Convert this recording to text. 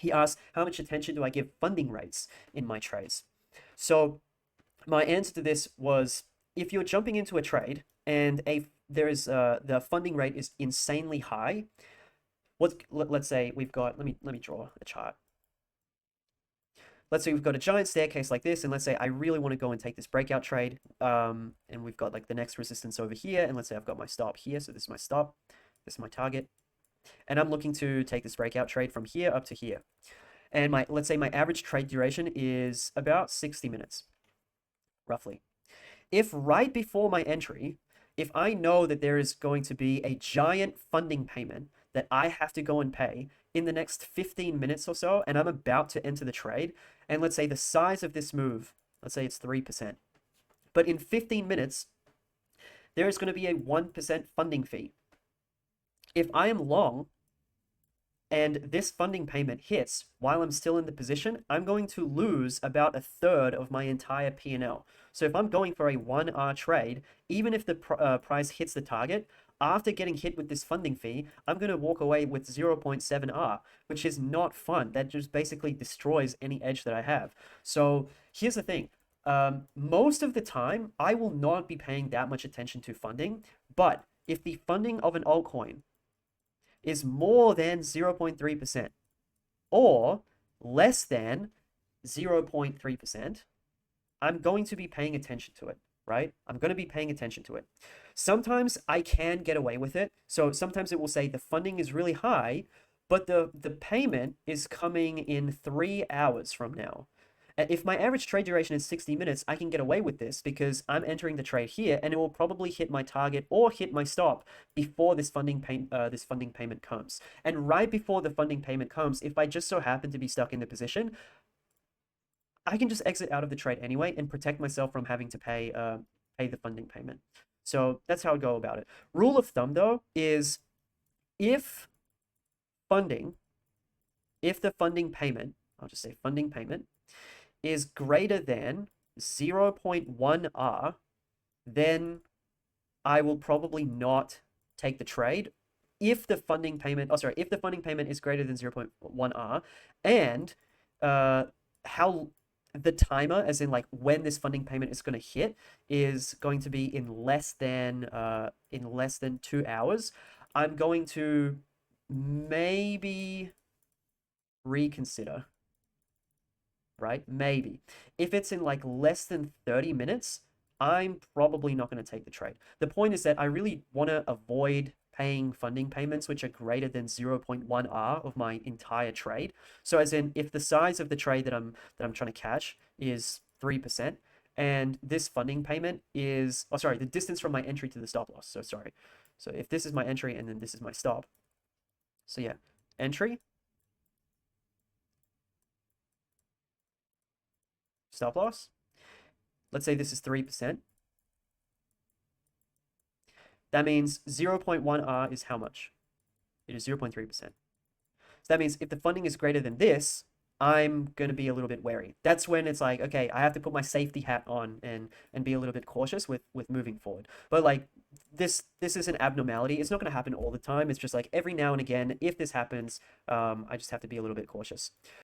He asked, how much attention do I give funding rates in my trades? So my answer to this was, if you're jumping into a trade and the funding rate is insanely high, let's say we've got, let me draw a chart. Let's say we've got a giant staircase like this, and let's say I really want to go and take this breakout trade, and we've got like the next resistance over here, and let's say I've got my stop here, so this is my stop, this is my target, and I'm looking to take this breakout trade from here up to here. And let's say my average trade duration is about 60 minutes, roughly. If right before my entry, if I know that there is going to be a giant funding payment that I have to go and pay in the next 15 minutes or so, and I'm about to enter the trade, and let's say the size of this move, let's say it's 3%, but in 15 minutes, there is going to be a 1% funding fee. If I am long, and this funding payment hits while I'm still in the position, I'm going to lose about a third of my entire P&L. So if I'm going for a 1R trade, even if the price hits the target, after getting hit with this funding fee, I'm going to walk away with 0.7R, which is not fun. That just basically destroys any edge that I have. So here's the thing. Most of the time, I will not be paying that much attention to funding, but if the funding of an altcoin is more than 0.3% or less than 0.3%, I'm going to be paying attention to it, right? I'm going to be paying attention to it. Sometimes I can get away with it. So sometimes it will say the funding is really high, but the payment is coming in 3 hours from now. If my average trade duration is 60 minutes, I can get away with this because I'm entering the trade here and it will probably hit my target or hit my stop before this funding payment comes. And right before the funding payment comes, if I just so happen to be stuck in the position, I can just exit out of the trade anyway and protect myself from having to pay the funding payment. So that's how I go about it. Rule of thumb though is if the funding payment, I'll just say funding payment, is greater than 0.1R, then I will probably not take the trade if the funding payment, if the funding payment is greater than 0.1R, and how the timer, as in like when this funding payment is going to hit, is going to be in less than 2 hours, I'm going to maybe reconsider, right? Maybe. If it's in like less than 30 minutes, I'm probably not going to take the trade. The point is that I really want to avoid paying funding payments which are greater than 0.1R of my entire trade. So as in, if the size of the trade that I'm trying to catch is 3%, and this funding payment is, the distance from my entry to the stop loss. So sorry. So if this is my entry and then this is my stop. So yeah, entry, stop loss. Let's say this is 3%. That means 0.1R is how much? It is 0.3%. So that means if the funding is greater than this, I'm going to be a little bit wary. That's when it's like, okay, I have to put my safety hat on and be a little bit cautious with moving forward. But like this is an abnormality. It's not going to happen all the time. It's just like every now and again, if this happens, I just have to be a little bit cautious.